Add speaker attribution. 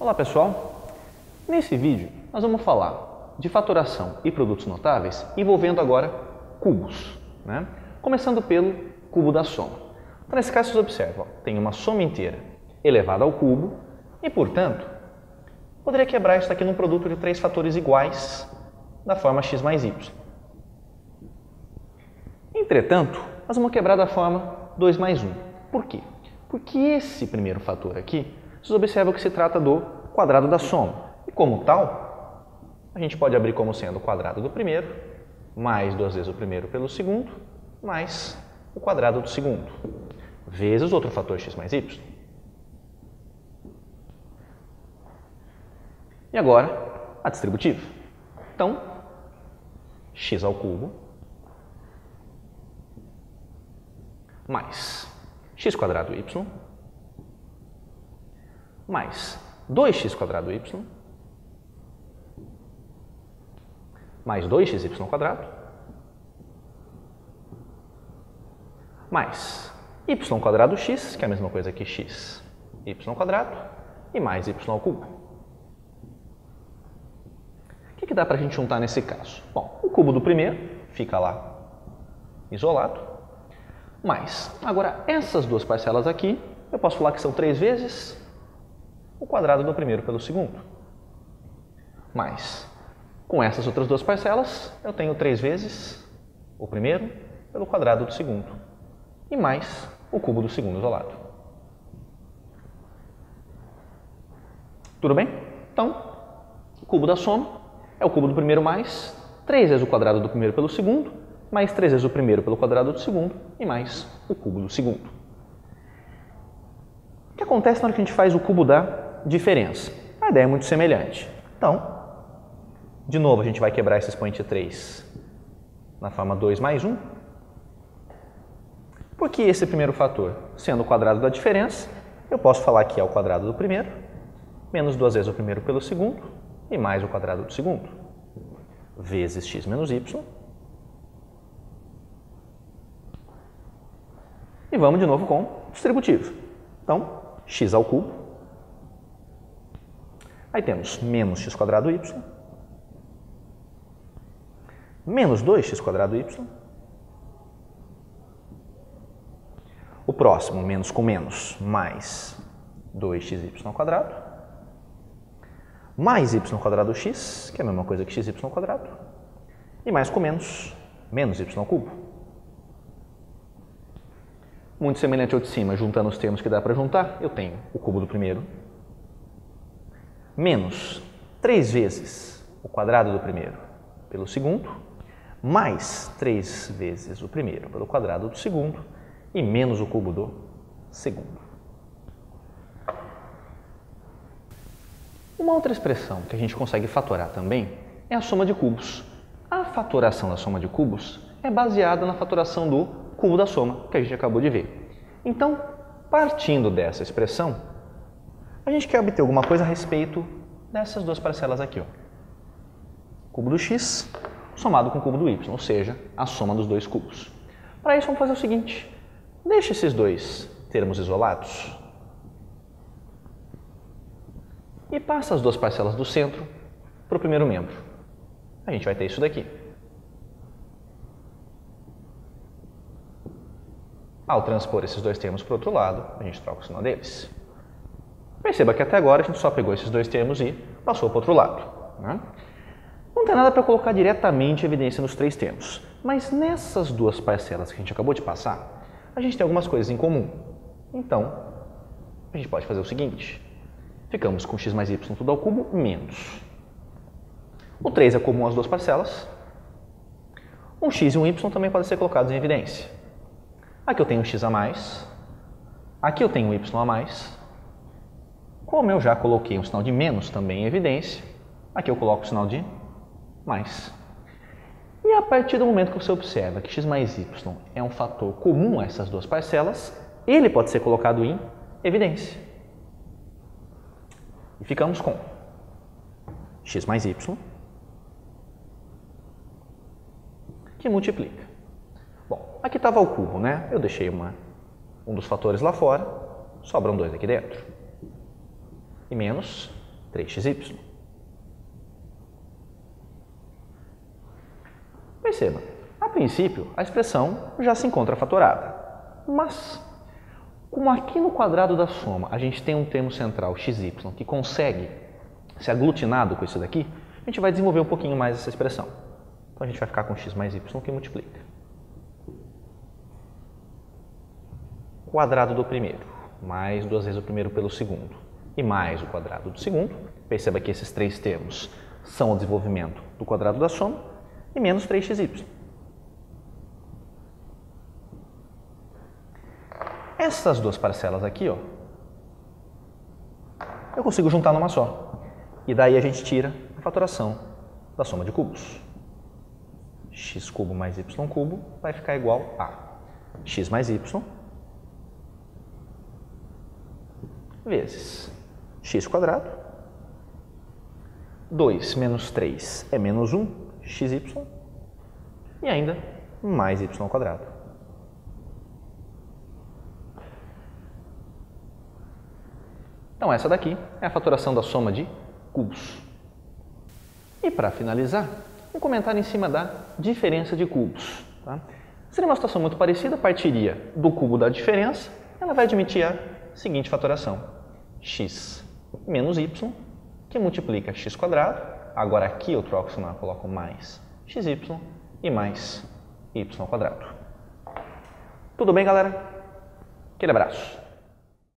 Speaker 1: Olá pessoal, nesse vídeo nós vamos falar de fatoração e produtos notáveis envolvendo agora cubos, né? Começando pelo cubo da soma. Então, nesse caso vocês observam, tem uma soma inteira elevada ao cubo e, portanto, poderia quebrar isso aqui num produto de 3 fatores iguais da forma x mais y. Entretanto, nós vamos quebrar da forma 2 mais 1. Por quê? Porque esse primeiro fator aqui, vocês observam que se trata do quadrado da soma. E como tal, a gente pode abrir como sendo o quadrado do primeiro, mais 2 vezes o primeiro pelo segundo, mais o quadrado do segundo, vezes outro fator x mais y. E agora, a distributiva. Então, x ao cubo mais x quadrado y mais 2x quadrado y mais 2xy quadrado mais y quadrado x, que é a mesma coisa que x, y quadrado, e mais y ao cubo. O que dá para a gente juntar nesse caso? Bom, o cubo do primeiro fica lá isolado, mas agora essas duas parcelas aqui, eu posso falar que são 3 vezes o quadrado do primeiro pelo segundo. Mas, com essas outras duas parcelas, eu tenho 3 vezes o primeiro pelo quadrado do segundo. E mais o cubo do segundo isolado. Tudo bem? Então, o cubo da soma é o cubo do primeiro mais 3 vezes o quadrado do primeiro pelo segundo, mais 3 vezes o primeiro pelo quadrado do segundo, e mais o cubo do segundo. O que acontece na hora que a gente faz o cubo da diferença? A ideia é muito semelhante. Então, de novo, a gente vai quebrar esse expoente 3 na forma 2 mais 1. Porque esse primeiro fator, sendo o quadrado da diferença, eu posso falar que é o quadrado do primeiro, menos 2 vezes o primeiro pelo segundo, e mais o quadrado do segundo, vezes x menos y. E vamos de novo com o distributivo. Então, x ao cubo. Aí temos menos x quadrado y, menos 2x quadrado y. O próximo, menos com menos, mais 2xy quadrado, mais y quadrado x, que é a mesma coisa que xy quadrado, e mais com menos, menos y ao cubo. Muito semelhante ao de cima, juntando os termos que dá para juntar, eu tenho o cubo do primeiro, menos 3 vezes o quadrado do primeiro pelo segundo, mais 3 vezes o primeiro pelo quadrado do segundo, e menos o cubo do segundo. Uma outra expressão que a gente consegue fatorar também é a soma de cubos. A fatoração da soma de cubos é baseada na fatoração do cubo da soma, que a gente acabou de ver. Então, partindo dessa expressão, a gente quer obter alguma coisa a respeito dessas duas parcelas aqui, ó. Cubo do x somado com o cubo do y, ou seja, a soma dos dois cubos. Para isso, vamos fazer o seguinte: deixa esses dois termos isolados e passa as duas parcelas do centro para o primeiro membro. A gente vai ter isso daqui. Ao transpor esses dois termos para o outro lado, a gente troca o sinal deles. Perceba que até agora a gente só pegou esses dois termos e passou para o outro lado, né? Não tem nada para colocar diretamente evidência nos 3 termos, mas nessas duas parcelas que a gente acabou de passar, a gente tem algumas coisas em comum. Então, a gente pode fazer o seguinte: ficamos com x mais y tudo ao cubo menos. O 3 é comum às duas parcelas. Um x e um y também podem ser colocados em evidência. Aqui eu tenho um x a mais, aqui eu tenho um y a mais. Como eu já coloquei um sinal de menos também em evidência, aqui eu coloco o sinal de mais. E a partir do momento que você observa que x mais y é um fator comum a essas duas parcelas, ele pode ser colocado em evidência. E ficamos com x mais y, que multiplica. Bom, aqui estava o cubo, né? Eu deixei um dos fatores lá fora, sobram 2 aqui dentro. E menos 3xy. Perceba, a princípio a expressão já se encontra fatorada, mas como aqui no quadrado da soma a gente tem um termo central xy que consegue ser aglutinado com esse daqui, a gente vai desenvolver um pouquinho mais essa expressão. Então a gente vai ficar com x mais y que multiplica. Quadrado do primeiro, mais 2 vezes o primeiro pelo segundo, e mais o quadrado do segundo. Perceba que esses três termos são o desenvolvimento do quadrado da soma, e menos 3xy. Essas duas parcelas aqui, ó, eu consigo juntar numa só. E daí a gente tira a fatoração da soma de cubos. X cubo mais y cubo vai ficar igual a x mais y vezes x quadrado. 2 menos 3 é menos 1, xy, e ainda mais y quadrado. Então essa daqui é a fatoração da soma de cubos. E para finalizar, um comentário em cima da diferença de cubos. Tá? Seria uma situação muito parecida, partiria do cubo da diferença, ela vai admitir a seguinte fatoração: x menos y, que multiplica x quadrado, agora aqui eu troco o sinal, coloco mais xy e mais y quadrado. Tudo bem, galera? Aquele abraço!